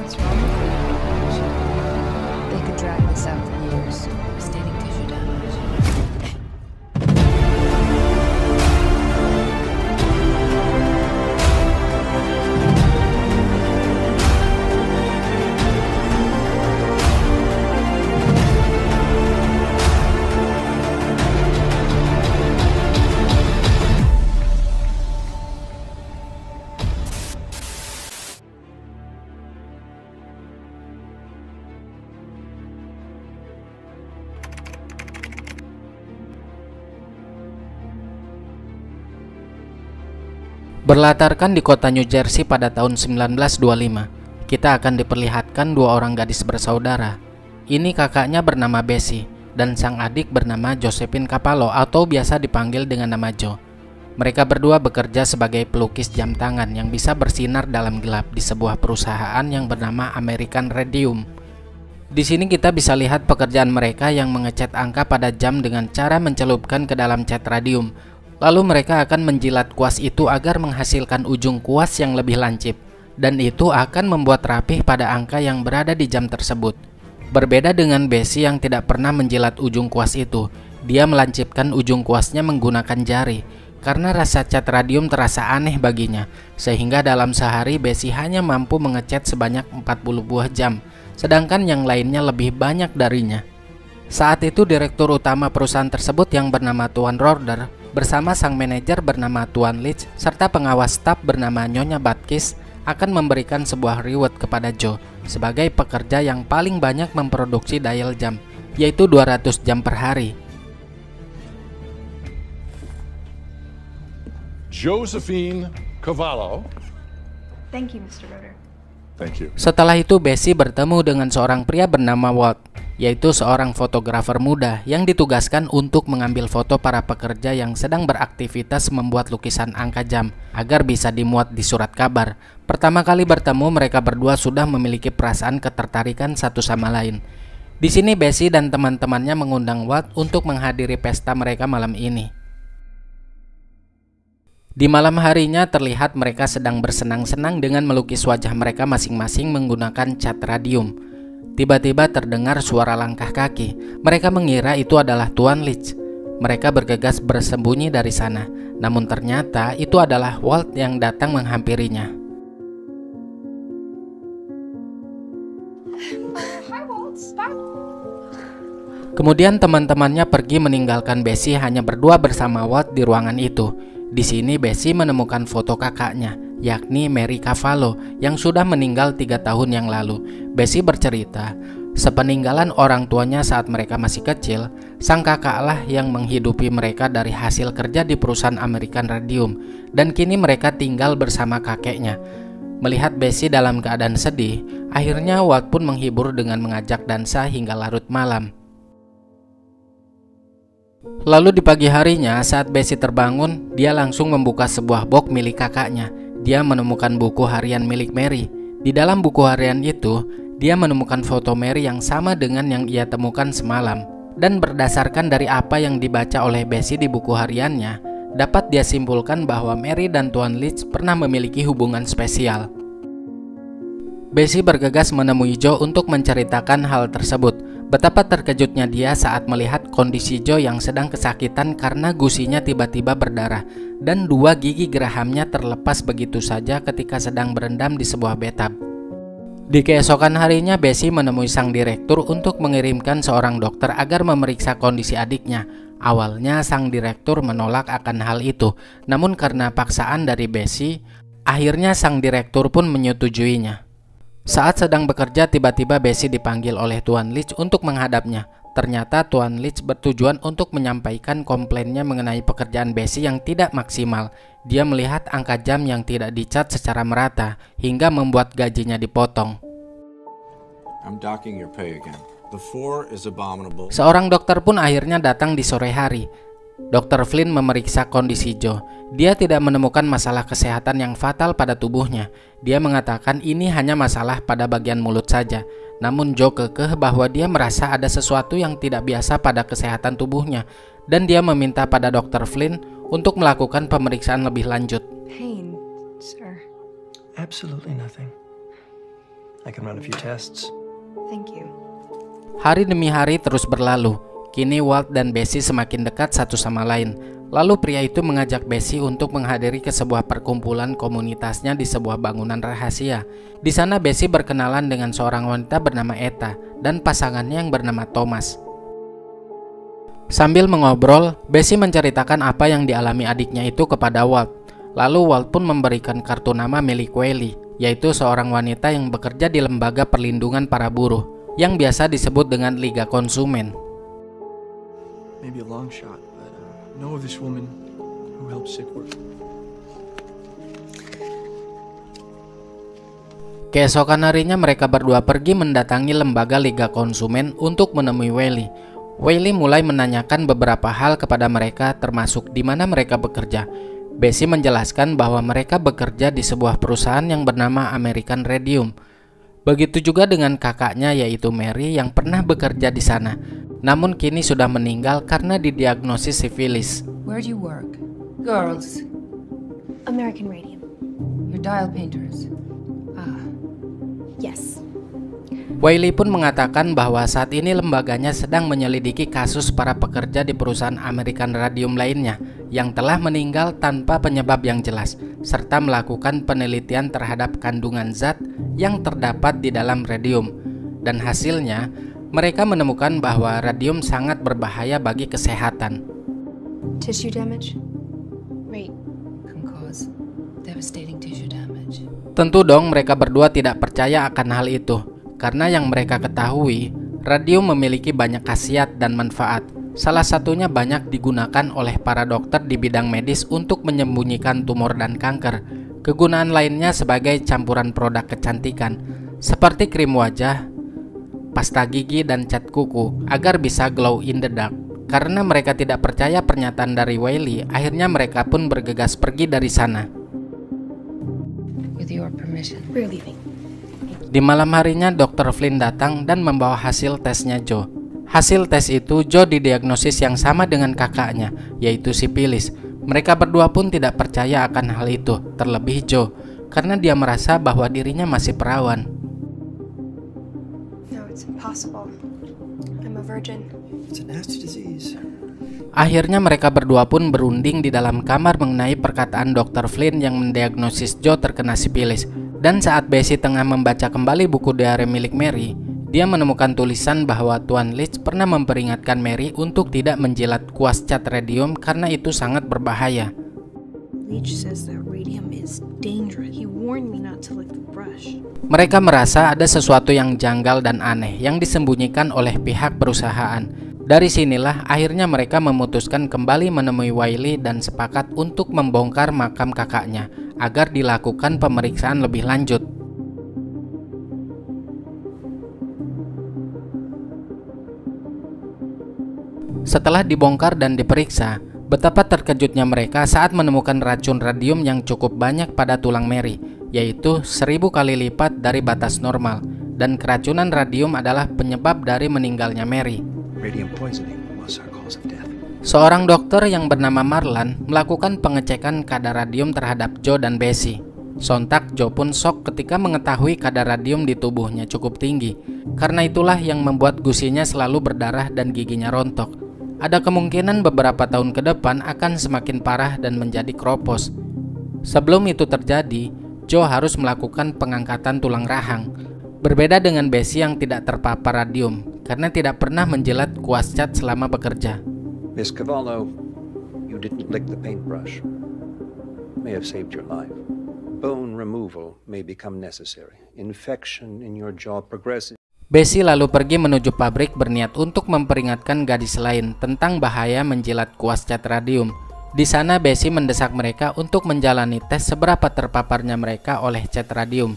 what's wrong with me. They could drag this out for years. Staining tissue damage. Berlatarkan di kota New Jersey pada tahun 1925, kita akan diperlihatkan dua orang gadis bersaudara. Ini kakaknya bernama Bessie dan sang adik bernama Josephine Cavallo atau biasa dipanggil dengan nama Joe. Mereka berdua bekerja sebagai pelukis jam tangan yang bisa bersinar dalam gelap di sebuah perusahaan yang bernama American Radium. Di sini kita bisa lihat pekerjaan mereka yang mengecat angka pada jam dengan cara mencelupkan ke dalam cat radium. Lalu mereka akan menjilat kuas itu agar menghasilkan ujung kuas yang lebih lancip, dan itu akan membuat rapih pada angka yang berada di jam tersebut. Berbeda dengan Bessie yang tidak pernah menjilat ujung kuas itu, dia melancipkan ujung kuasnya menggunakan jari, karena rasa cat radium terasa aneh baginya, sehingga dalam sehari Bessie hanya mampu mengecat sebanyak 40 buah jam, sedangkan yang lainnya lebih banyak darinya. Saat itu direktur utama perusahaan tersebut yang bernama Tuan Roder bersama sang manajer bernama Tuan Leach serta pengawas staf bernama Nyonya Batkis akan memberikan sebuah reward kepada Joe sebagai pekerja yang paling banyak memproduksi dial jam, yaitu 200 jam per hari. Josephine Cavallo. Thank you, Mr. Roder. Thank you. Setelah itu Bessie bertemu dengan seorang pria bernama Walt, yaitu seorang fotografer muda yang ditugaskan untuk mengambil foto para pekerja yang sedang beraktivitas membuat lukisan angka jam agar bisa dimuat di surat kabar. Pertama kali bertemu, mereka berdua sudah memiliki perasaan ketertarikan satu sama lain. Di sini Bessie dan teman-temannya mengundang Walt untuk menghadiri pesta mereka malam ini. Di malam harinya terlihat mereka sedang bersenang-senang dengan melukis wajah mereka masing-masing menggunakan cat radium. Tiba-tiba terdengar suara langkah kaki. Mereka mengira itu adalah Tuan Leach. Mereka bergegas bersembunyi dari sana. Namun ternyata itu adalah Walt yang datang menghampirinya. Kemudian teman-temannya pergi meninggalkan Bessie hanya berdua bersama Walt di ruangan itu. Di sini Bessie menemukan foto kakaknya, yakni Mary Cavallo yang sudah meninggal 3 tahun yang lalu. Bessie bercerita, sepeninggalan orang tuanya saat mereka masih kecil, sang kakaklah yang menghidupi mereka dari hasil kerja di perusahaan American Radium, dan kini mereka tinggal bersama kakeknya. Melihat Bessie dalam keadaan sedih, akhirnya Walt pun menghibur dengan mengajak dansa hingga larut malam. Lalu di pagi harinya saat Bessie terbangun, dia langsung membuka sebuah box milik kakaknya. Dia menemukan buku harian milik Mary. Di dalam buku harian itu, dia menemukan foto Mary yang sama dengan yang ia temukan semalam. Dan berdasarkan dari apa yang dibaca oleh Bessie di buku hariannya, dapat dia simpulkan bahwa Mary dan Tuan Leach pernah memiliki hubungan spesial. Bessie bergegas menemui Joe untuk menceritakan hal tersebut. Betapa terkejutnya dia saat melihat kondisi Joe yang sedang kesakitan karena gusinya tiba-tiba berdarah dan 2 gigi gerahamnya terlepas begitu saja ketika sedang berendam di sebuah bathtub. Di keesokan harinya Bessie menemui sang direktur untuk mengirimkan seorang dokter agar memeriksa kondisi adiknya. Awalnya sang direktur menolak akan hal itu, namun karena paksaan dari Bessie, akhirnya sang direktur pun menyetujuinya. Saat sedang bekerja, tiba-tiba Bessie dipanggil oleh Tuan Leach untuk menghadapnya. Ternyata Tuan Leach bertujuan untuk menyampaikan komplainnya mengenai pekerjaan Bessie yang tidak maksimal. Dia melihat angka jam yang tidak dicat secara merata, hingga membuat gajinya dipotong. Seorang dokter pun akhirnya datang di sore hari. Dr. Flynn memeriksa kondisi Joe. Dia tidak menemukan masalah kesehatan yang fatal pada tubuhnya. Dia mengatakan ini hanya masalah pada bagian mulut saja. Namun Joe kekeh bahwa dia merasa ada sesuatu yang tidak biasa pada kesehatan tubuhnya, dan dia meminta pada Dr. Flynn untuk melakukan pemeriksaan lebih lanjut. Pain, sir. Absolutely nothing. I can run a few tests. Thank you. Hari demi hari terus berlalu. Kini Walt dan Bessie semakin dekat satu sama lain. Lalu pria itu mengajak Bessie untuk menghadiri ke sebuah perkumpulan komunitasnya di sebuah bangunan rahasia. Di sana Bessie berkenalan dengan seorang wanita bernama Etta dan pasangannya yang bernama Thomas. Sambil mengobrol, Bessie menceritakan apa yang dialami adiknya itu kepada Walt. Lalu Walt pun memberikan kartu nama Millie Qualley, yaitu seorang wanita yang bekerja di lembaga perlindungan para buruh, yang biasa disebut dengan Liga Konsumen. Maybe a long shot, but know of this woman who helps sick work. Keesokan harinya mereka berdua pergi mendatangi lembaga Liga Konsumen untuk menemui Wiley. Wiley mulai menanyakan beberapa hal kepada mereka, termasuk di mana mereka bekerja. Bessie menjelaskan bahwa mereka bekerja di sebuah perusahaan yang bernama American Radium. Begitu juga dengan kakaknya yaitu Mary yang pernah bekerja di sana, namun kini sudah meninggal karena didiagnosis sifilis. Where do you work? Girls. American Radium. You're dial painters. Yes. Wiley pun mengatakan bahwa saat ini lembaganya sedang menyelidiki kasus para pekerja di perusahaan American Radium lainnya yang telah meninggal tanpa penyebab yang jelas, serta melakukan penelitian terhadap kandungan zat yang terdapat di dalam radium. Dan hasilnya, mereka menemukan bahwa radium sangat berbahaya bagi kesehatan. Tissue damage? Wait. Can cause devastating tissue damage. Tentu dong mereka berdua tidak percaya akan hal itu. Karena yang mereka ketahui, radium memiliki banyak khasiat dan manfaat. Salah satunya banyak digunakan oleh para dokter di bidang medis untuk menyembunyikan tumor dan kanker. Kegunaan lainnya sebagai campuran produk kecantikan, seperti krim wajah, pasta gigi, dan cat kuku, agar bisa glow in the dark. Karena mereka tidak percaya pernyataan dari Wiley, akhirnya mereka pun bergegas pergi dari sana. With your permission. We're leaving. Di malam harinya, Dr. Flynn datang dan membawa hasil tesnya Joe. Hasil tes itu, Joe didiagnosis yang sama dengan kakaknya, yaitu sifilis. Mereka berdua pun tidak percaya akan hal itu, terlebih Joe, karena dia merasa bahwa dirinya masih perawan. No, it's impossible. I'm a virgin. It's a nasty disease. Akhirnya mereka berdua pun berunding di dalam kamar mengenai perkataan Dr. Flynn yang mendiagnosis Joe terkena sifilis. Dan saat Bessie tengah membaca kembali buku diari milik Mary, dia menemukan tulisan bahwa Tuan Leach pernah memperingatkan Mary untuk tidak menjilat kuas cat radium karena itu sangat berbahaya. Leach says that radium is dangerous. He warned me not to lick the brush. Mereka merasa ada sesuatu yang janggal dan aneh yang disembunyikan oleh pihak perusahaan. Dari sinilah akhirnya mereka memutuskan kembali menemui Wiley dan sepakat untuk membongkar makam kakaknya agar dilakukan pemeriksaan lebih lanjut. Setelah dibongkar dan diperiksa, betapa terkejutnya mereka saat menemukan racun radium yang cukup banyak pada tulang Mary, yaitu 1000 kali lipat dari batas normal, dan keracunan radium adalah penyebab dari meninggalnya Mary. Radium poisoning was her cause of death. Seorang dokter yang bernama Marlan melakukan pengecekan kadar radium terhadap Joe dan Bessie. Sontak Joe pun shock ketika mengetahui kadar radium di tubuhnya cukup tinggi. Karena itulah yang membuat gusinya selalu berdarah dan giginya rontok. Ada kemungkinan beberapa tahun ke depan akan semakin parah dan menjadi kropos. Sebelum itu terjadi, Joe harus melakukan pengangkatan tulang rahang. Berbeda dengan Bessie yang tidak terpapar radium karena tidak pernah menjilat kuas cat selama bekerja. Miss Cavallo, you didn't lick the paintbrush. May have saved your life. Bone removal may become necessary. Infection in your jaw progresses. Bessie lalu pergi menuju pabrik berniat untuk memperingatkan gadis lain tentang bahaya menjilat kuas cat radium. Di sana Bessie mendesak mereka untuk menjalani tes seberapa terpaparnya mereka oleh cat radium.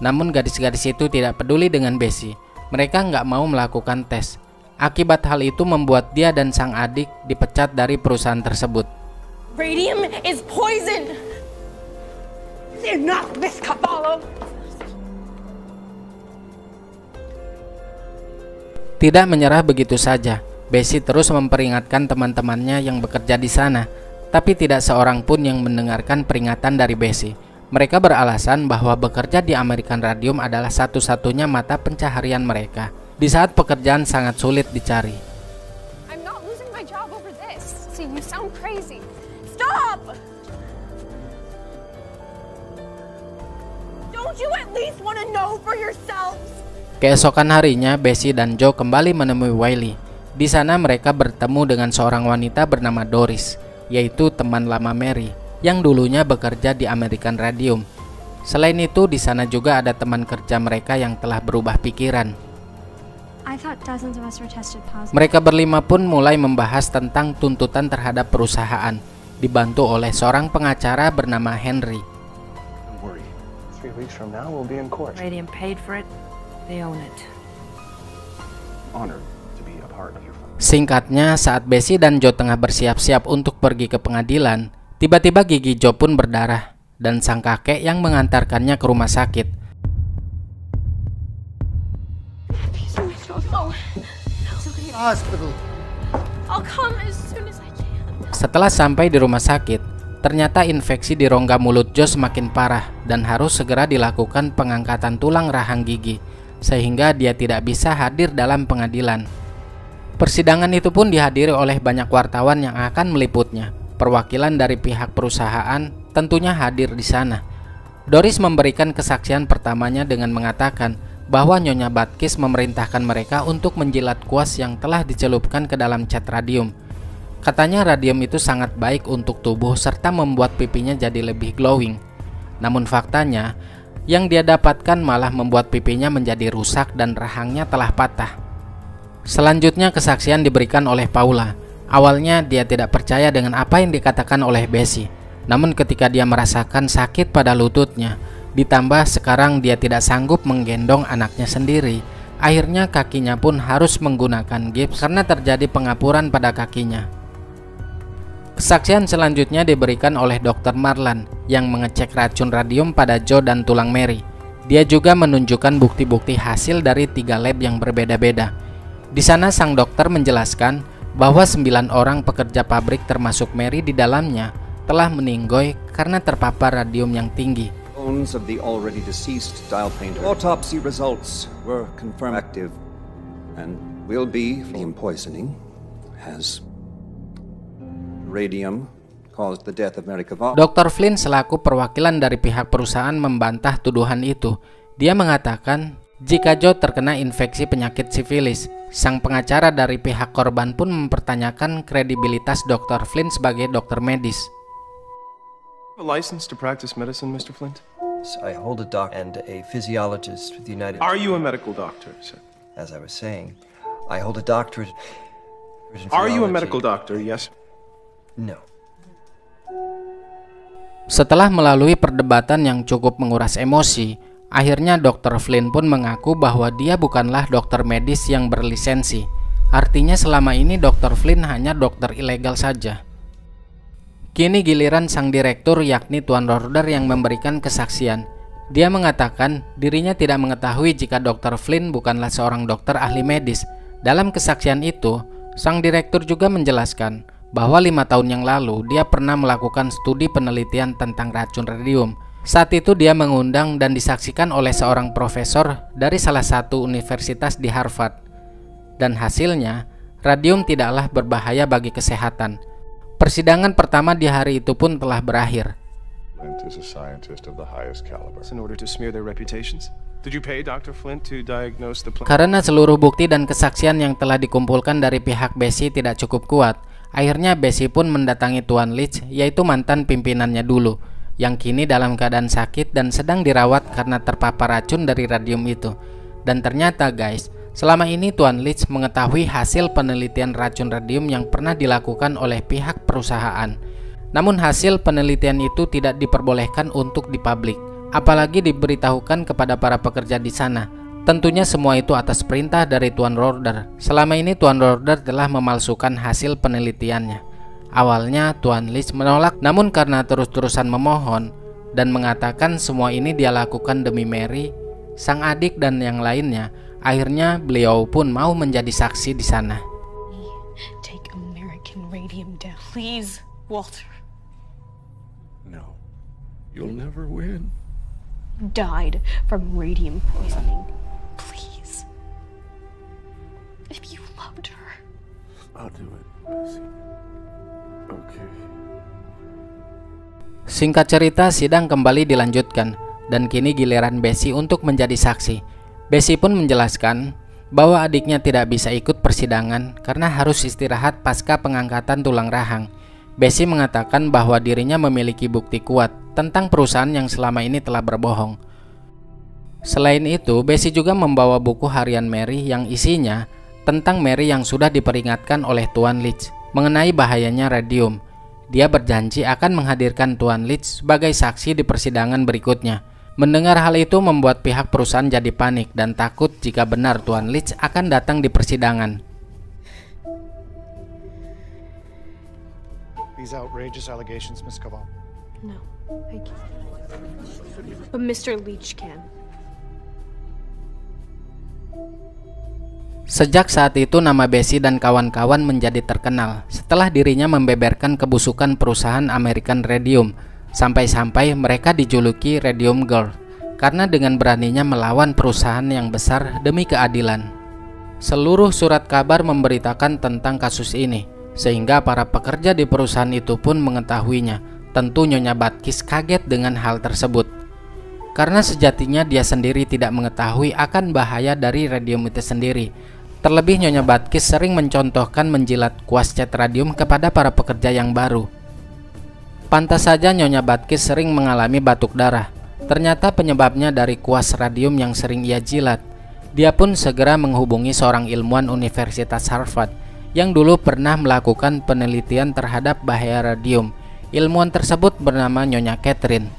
Namun gadis-gadis itu tidak peduli dengan Bessie. Mereka nggak mau melakukan tes. Akibat hal itu membuat dia dan sang adik dipecat dari perusahaan tersebut. Radium is poison! They're not Miss Cavallo! Tidak menyerah begitu saja, Bessie terus memperingatkan teman-temannya yang bekerja di sana. Tapi tidak seorang pun yang mendengarkan peringatan dari Bessie. Mereka beralasan bahwa bekerja di American Radium adalah satu-satunya mata pencaharian mereka di saat pekerjaan sangat sulit dicari. I'm not losing my job over this. See, you sound crazy. Stop! Don't you at least want to know for yourselves? Keesokan harinya, Bessie dan Joe kembali menemui Wiley. Di sana mereka bertemu dengan seorang wanita bernama Doris, yaitu teman lama Mary, yang dulunya bekerja di American Radium. Selain itu, di sana juga ada teman kerja mereka yang telah berubah pikiran. I thought dozens of us were tested positive. Mereka berlima pun mulai membahas tentang tuntutan terhadap perusahaan, dibantu oleh seorang pengacara bernama Henry. Don't worry. 3 weeks from now, we'll be in court. Radium paid for it. They own it. Honored to be a part of your family. Singkatnya, saat Bessie dan Joe tengah bersiap-siap untuk pergi ke pengadilan, tiba-tiba gigi Joe pun berdarah dan sang kakek yang mengantarkannya ke rumah sakit. I'll come as soon as I can. Setelah sampai di rumah sakit, ternyata infeksi di rongga mulut Joe semakin parah dan harus segera dilakukan pengangkatan tulang rahang gigi, sehingga dia tidak bisa hadir dalam pengadilan. Persidangan itu pun dihadiri oleh banyak wartawan yang akan meliputnya. Perwakilan dari pihak perusahaan tentunya hadir di sana. Doris memberikan kesaksian pertamanya dengan mengatakan bahwa Nyonya Batkis memerintahkan mereka untuk menjilat kuas yang telah dicelupkan ke dalam cat radium. Katanya radium itu sangat baik untuk tubuh serta membuat pipinya jadi lebih glowing. Namun faktanya, yang dia dapatkan malah membuat pipinya menjadi rusak dan rahangnya telah patah. Selanjutnya kesaksian diberikan oleh Paula. Awalnya dia tidak percaya dengan apa yang dikatakan oleh Bessie. Namun ketika dia merasakan sakit pada lututnya, ditambah sekarang dia tidak sanggup menggendong anaknya sendiri, akhirnya kakinya pun harus menggunakan gips karena terjadi pengapuran pada kakinya. Kesaksian selanjutnya diberikan oleh Dr. Marlan yang mengecek racun radium pada Joe dan tulang Mary. Dia juga menunjukkan bukti-bukti hasil dari 3 lab yang berbeda-beda. Di sana sang dokter menjelaskan bahwa 9 orang pekerja pabrik termasuk Mary di dalamnya telah meninggoy karena terpapar radium yang tinggi. Bones of the already deceased dial painter. Autopsy results were confirmed active and will be from poisoning as radium caused the death of Mary Cavallo. Dr. Flynn selaku perwakilan dari pihak perusahaan membantah tuduhan itu. Dia mengatakan jika Joe terkena infeksi penyakit sifilis. Sang pengacara dari pihak korban pun mempertanyakan kredibilitas Dr. Flynn sebagai dokter medis. A license to practice medicine, Mr. Flint? I hold a doc and a physiologist with the United... Are you a medical doctor, sir? As I was saying, I hold a doctorate in Are you a philology. medical doctor, yes? No. Setelah melalui perdebatan yang cukup menguras emosi, akhirnya Dr. Flynn pun mengaku bahwa dia bukanlah dokter medis yang berlisensi. Artinya selama ini Dr. Flynn hanya dokter ilegal saja. Kini giliran sang direktur yakni Tuan Rorder yang memberikan kesaksian. Dia mengatakan dirinya tidak mengetahui jika Dr. Flynn bukanlah seorang dokter ahli medis. Dalam kesaksian itu, sang direktur juga menjelaskan bahwa 5 tahun yang lalu dia pernah melakukan studi penelitian tentang racun radium. Saat itu dia mengundang dan disaksikan oleh seorang profesor dari salah satu universitas di Harvard. Dan hasilnya, radium tidaklah berbahaya bagi kesehatan. Persidangan pertama di hari itu pun telah berakhir. Flint is a scientist of the highest caliber. In order to smear their reputations. Did you pay Dr. Flint to diagnose the Karena seluruh bukti dan kesaksian yang telah dikumpulkan dari pihak Bessie tidak cukup kuat, akhirnya Bessie pun mendatangi Tuan Leach, yaitu mantan pimpinannya dulu, yang kini dalam keadaan sakit dan sedang dirawat karena terpapar racun dari radium itu. Dan ternyata guys, selama ini Tuan Leach mengetahui hasil penelitian racun radium yang pernah dilakukan oleh pihak perusahaan. Namun hasil penelitian itu tidak diperbolehkan untuk dipublik, apalagi diberitahukan kepada para pekerja di sana. Tentunya semua itu atas perintah dari Tuan Rorder. Selama ini Tuan Rorder telah memalsukan hasil penelitiannya. Awalnya Tuan Leach menolak, namun karena terus-terusan memohon dan mengatakan semua ini dia lakukan demi Mary, sang adik dan yang lainnya, akhirnya beliau pun mau menjadi saksi di sana. Take American Radium down. Please, Walter. No. You'll never win. Died from radium poisoning. Please. If you loved her. I'll do it, Bessie. Okay. Singkat cerita, sidang kembali dilanjutkan dan kini giliran Bessie untuk menjadi saksi. Bessie pun menjelaskan bahwa adiknya tidak bisa ikut persidangan karena harus istirahat pasca pengangkatan tulang rahang. Bessie mengatakan bahwa dirinya memiliki bukti kuat tentang perusahaan yang selama ini telah berbohong. Selain itu, Bessie juga membawa buku harian Mary yang isinya tentang Mary yang sudah diperingatkan oleh Tuan Leach mengenai bahayanya radium. Dia berjanji akan menghadirkan Tuan Leach sebagai saksi di persidangan berikutnya. Mendengar hal itu membuat pihak perusahaan jadi panik dan takut jika benar Tuan Leach akan datang di persidangan. These outrageous allegations, Miss Caval. No, I can't. But Mr. Leach can. Sejak saat itu nama Bessie dan kawan-kawan menjadi terkenal setelah dirinya membeberkan kebusukan perusahaan American Radium. Sampai-sampai mereka dijuluki Radium Girl karena dengan beraninya melawan perusahaan yang besar demi keadilan. Seluruh surat kabar memberitakan tentang kasus ini, sehingga para pekerja di perusahaan itu pun mengetahuinya. Tentu Nyonya Batkis kaget dengan hal tersebut, karena sejatinya dia sendiri tidak mengetahui akan bahaya dari radium itu sendiri. Terlebih Nyonya Batkis sering mencontohkan menjilat kuas cat radium kepada para pekerja yang baru. Pantas saja Nyonya Batkis sering mengalami batuk darah. Ternyata penyebabnya dari kuas radium yang sering ia jilat. Dia pun segera menghubungi seorang ilmuwan Universitas Harvard yang dulu pernah melakukan penelitian terhadap bahaya radium. Ilmuwan tersebut bernama Nyonya Catherine.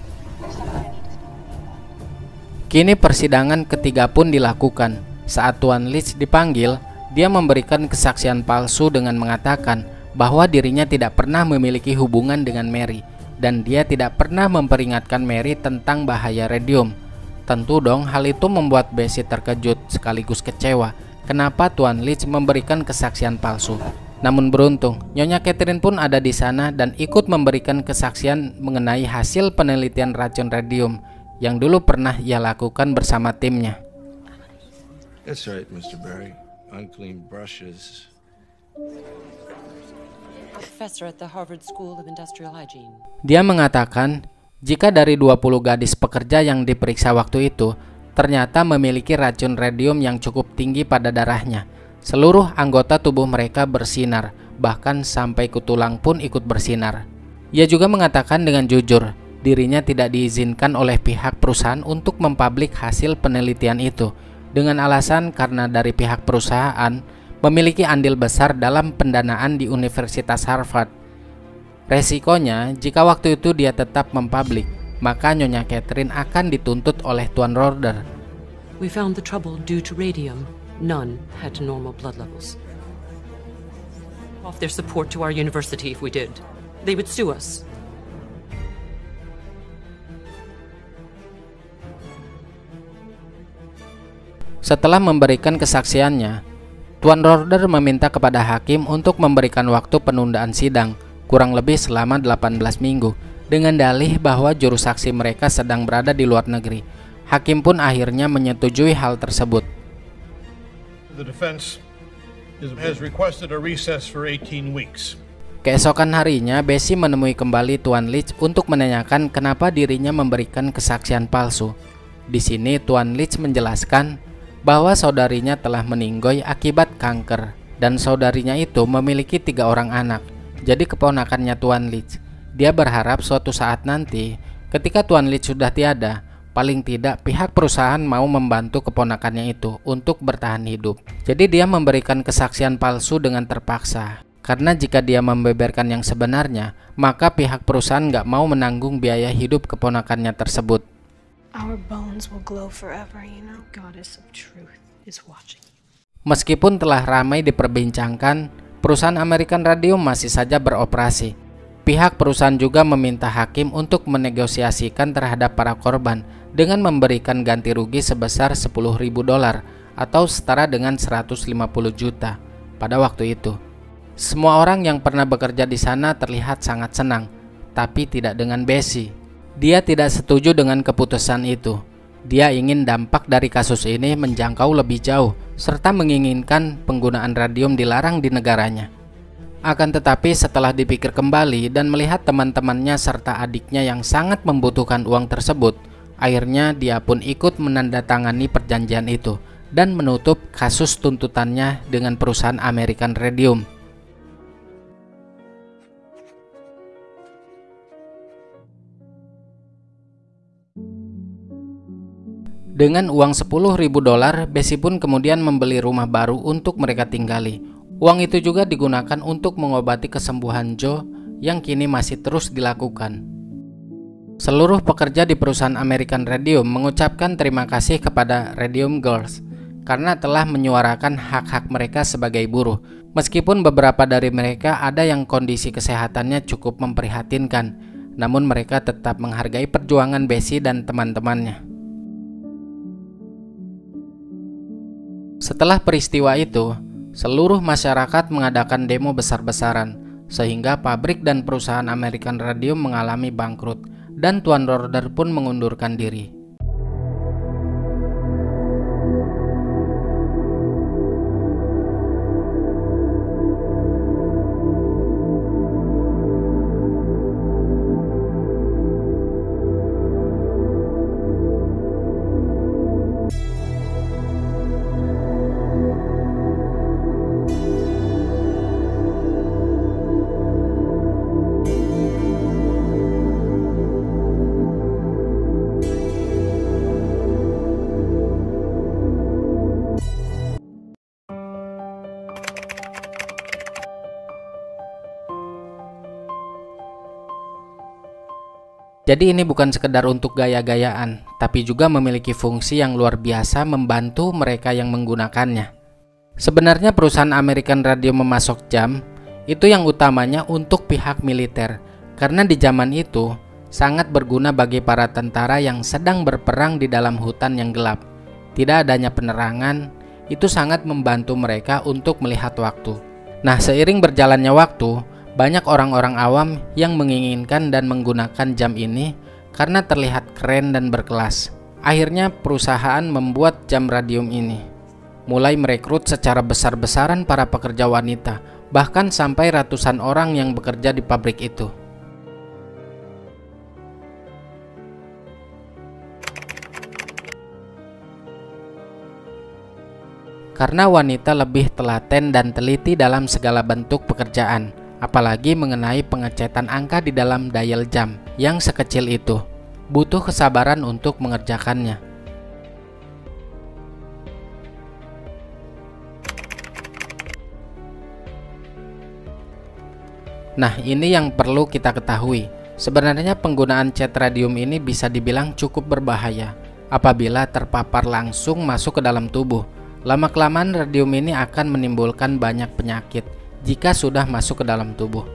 Kini persidangan ketiga pun dilakukan. Saat Tuan Leach dipanggil, dia memberikan kesaksian palsu dengan mengatakan bahwa dirinya tidak pernah memiliki hubungan dengan Mary dan dia tidak pernah memperingatkan Mary tentang bahaya radium. Tentu dong hal itu membuat Bessie terkejut sekaligus kecewa kenapa Tuan Leach memberikan kesaksian palsu. Namun beruntung, Nyonya Catherine pun ada di sana dan ikut memberikan kesaksian mengenai hasil penelitian racun radium yang dulu pernah ia lakukan bersama timnya. That's right, Mr. Barry. Unclean brushes. Professor at the Harvard School of Industrial Hygiene. Dia mengatakan, jika dari 20 gadis pekerja yang diperiksa waktu itu, ternyata memiliki racun radium yang cukup tinggi pada darahnya. Seluruh anggota tubuh mereka bersinar, bahkan sampai ke tulang pun ikut bersinar. Ia juga mengatakan dengan jujur, dirinya tidak diizinkan oleh pihak perusahaan untuk mempublik hasil penelitian itu, dengan alasan karena dari pihak perusahaan memiliki andil besar dalam pendanaan di Universitas Harvard. Resikonya, jika waktu itu dia tetap mempublik, maka Nyonya Catherine akan dituntut oleh Tuan Roeder. We found the trouble due to radium. None had normal blood levels. Off their support to our university if we did. They would sue us. Setelah memberikan kesaksiannya, Tuan Roeder meminta kepada hakim untuk memberikan waktu penundaan sidang kurang lebih selama 18 minggu dengan dalih bahwa juru saksi mereka sedang berada di luar negeri. Hakim pun akhirnya menyetujui hal tersebut. The defense has requested a recess for 18 weeks. Keesokan harinya, Bessie menemui kembali Tuan Leach untuk menanyakan kenapa dirinya memberikan kesaksian palsu. Di sini Tuan Leach menjelaskan bahwa saudarinya telah meninggoy akibat kanker dan saudarinya itu memiliki 3 orang anak. Jadi keponakannya Tuan Leach. Dia berharap suatu saat nanti ketika Tuan Leach sudah tiada, paling tidak pihak perusahaan mau membantu keponakannya itu untuk bertahan hidup. Jadi dia memberikan kesaksian palsu dengan terpaksa. Karena jika dia membeberkan yang sebenarnya, maka pihak perusahaan nggak mau menanggung biaya hidup keponakannya tersebut. Our bones will glow forever, you know. Goddess of truth is watching. Meskipun telah ramai diperbincangkan, perusahaan American Radium masih saja beroperasi. Pihak perusahaan juga meminta hakim untuk menegosiasikan terhadap para korban dengan memberikan ganti rugi sebesar $10.000 atau setara dengan 150 juta pada waktu itu. Semua orang yang pernah bekerja di sana terlihat sangat senang, tapi tidak dengan Bessie. Dia tidak setuju dengan keputusan itu. Dia ingin dampak dari kasus ini menjangkau lebih jauh, serta menginginkan penggunaan radium dilarang di negaranya. Akan tetapi setelah dipikir kembali dan melihat teman-temannya serta adiknya yang sangat membutuhkan uang tersebut, akhirnya dia pun ikut menandatangani perjanjian itu dan menutup kasus tuntutannya dengan perusahaan American Radium. Dengan uang $10.000, Bessie pun kemudian membeli rumah baru untuk mereka tinggali. Uang itu juga digunakan untuk mengobati kesembuhan Joe yang kini masih terus dilakukan. Seluruh pekerja di perusahaan American Radium mengucapkan terima kasih kepada Radium Girls karena telah menyuarakan hak-hak mereka sebagai buruh. Meskipun beberapa dari mereka ada yang kondisi kesehatannya cukup memprihatinkan, namun mereka tetap menghargai perjuangan Bessie dan teman-temannya. Setelah peristiwa itu, seluruh masyarakat mengadakan demo besar-besaran, sehingga pabrik dan perusahaan American Radium mengalami bangkrut, dan Tuan Roeder pun mengundurkan diri. Jadi ini bukan sekedar untuk gaya-gayaan, tapi juga memiliki fungsi yang luar biasa membantu mereka yang menggunakannya. Sebenarnya perusahaan American Radium memasok jam, itu yang utamanya untuk pihak militer, karena di zaman itu sangat berguna bagi para tentara yang sedang berperang di dalam hutan yang gelap. Tidak adanya penerangan, itu sangat membantu mereka untuk melihat waktu. Nah, seiring berjalannya waktu, banyak orang-orang awam yang menginginkan dan menggunakan jam ini karena terlihat keren dan berkelas. Akhirnya perusahaan membuat jam radium ini. Mulai merekrut secara besar-besaran para pekerja wanita, bahkan sampai ratusan orang yang bekerja di pabrik itu. Karena wanita lebih telaten dan teliti dalam segala bentuk pekerjaan, apalagi mengenai pengecetan angka di dalam dial jam yang sekecil itu, butuh kesabaran untuk mengerjakannya. Nah, ini yang perlu kita ketahui. Sebenarnya penggunaan cat radium ini bisa dibilang cukup berbahaya apabila terpapar langsung masuk ke dalam tubuh. Lama-kelamaan radium ini akan menimbulkan banyak penyakit jika sudah masuk ke dalam tubuh.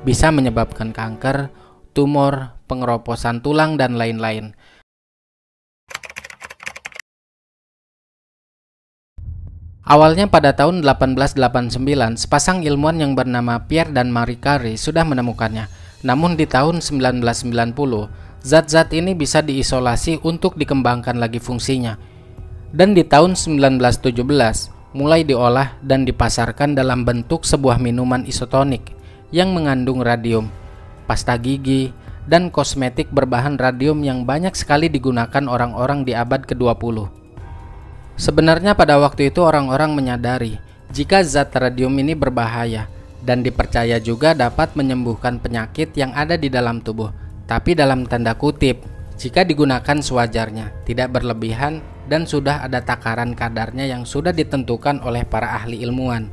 Bisa menyebabkan kanker, tumor, pengeroposan tulang, dan lain-lain. Awalnya pada tahun 1889, sepasang ilmuwan yang bernama Pierre dan Marie Curie sudah menemukannya. Namun di tahun 1990, zat-zat ini bisa diisolasi untuk dikembangkan lagi fungsinya. Dan di tahun 1917, mulai diolah dan dipasarkan dalam bentuk sebuah minuman isotonik yang mengandung radium, pasta gigi, dan kosmetik berbahan radium yang banyak sekali digunakan orang-orang di abad ke-20. Sebenarnya pada waktu itu orang-orang menyadari jika zat radium ini berbahaya dan dipercaya juga dapat menyembuhkan penyakit yang ada di dalam tubuh. Tapi dalam tanda kutip, jika digunakan sewajarnya, tidak berlebihan, dan sudah ada takaran kadarnya yang sudah ditentukan oleh para ahli ilmuwan.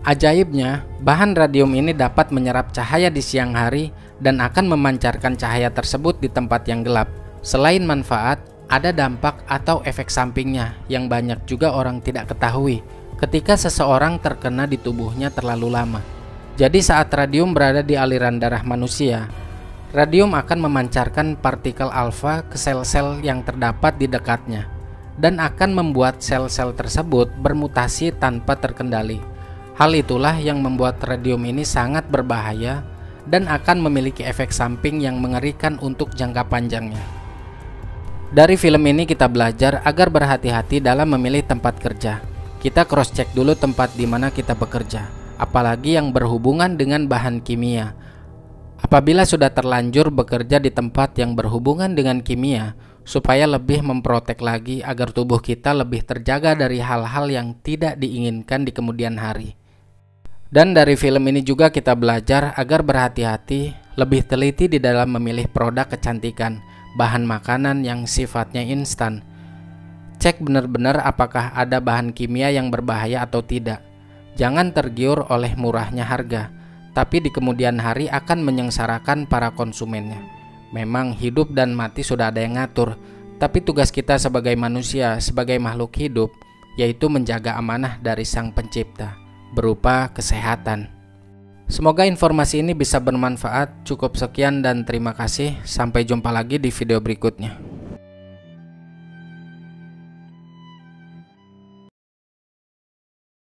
Ajaibnya, bahan radium ini dapat menyerap cahaya di siang hari dan akan memancarkan cahaya tersebut di tempat yang gelap. Selain manfaat, ada dampak atau efek sampingnya yang banyak juga orang tidak ketahui ketika seseorang terkena di tubuhnya terlalu lama. Jadi saat radium berada di aliran darah manusia, radium akan memancarkan partikel alfa ke sel-sel yang terdapat di dekatnya dan akan membuat sel-sel tersebut bermutasi tanpa terkendali. Hal itulah yang membuat radium ini sangat berbahaya dan akan memiliki efek samping yang mengerikan untuk jangka panjangnya. Dari film ini kita belajar agar berhati-hati dalam memilih tempat kerja. Kita cross-check dulu tempat di mana kita bekerja, apalagi yang berhubungan dengan bahan kimia. Apabila sudah terlanjur bekerja di tempat yang berhubungan dengan kimia, supaya lebih memprotek lagi agar tubuh kita lebih terjaga dari hal-hal yang tidak diinginkan di kemudian hari. Dan dari film ini juga kita belajar agar berhati-hati, lebih teliti di dalam memilih produk kecantikan, bahan makanan yang sifatnya instan. Cek benar-benar apakah ada bahan kimia yang berbahaya atau tidak. Jangan tergiur oleh murahnya harga, tapi di kemudian hari akan menyengsarakan para konsumennya. Memang hidup dan mati sudah ada yang ngatur, tapi tugas kita sebagai manusia, sebagai makhluk hidup, yaitu menjaga amanah dari Sang Pencipta, berupa kesehatan. Semoga informasi ini bisa bermanfaat. Cukup sekian dan terima kasih. Sampai jumpa lagi di video berikutnya.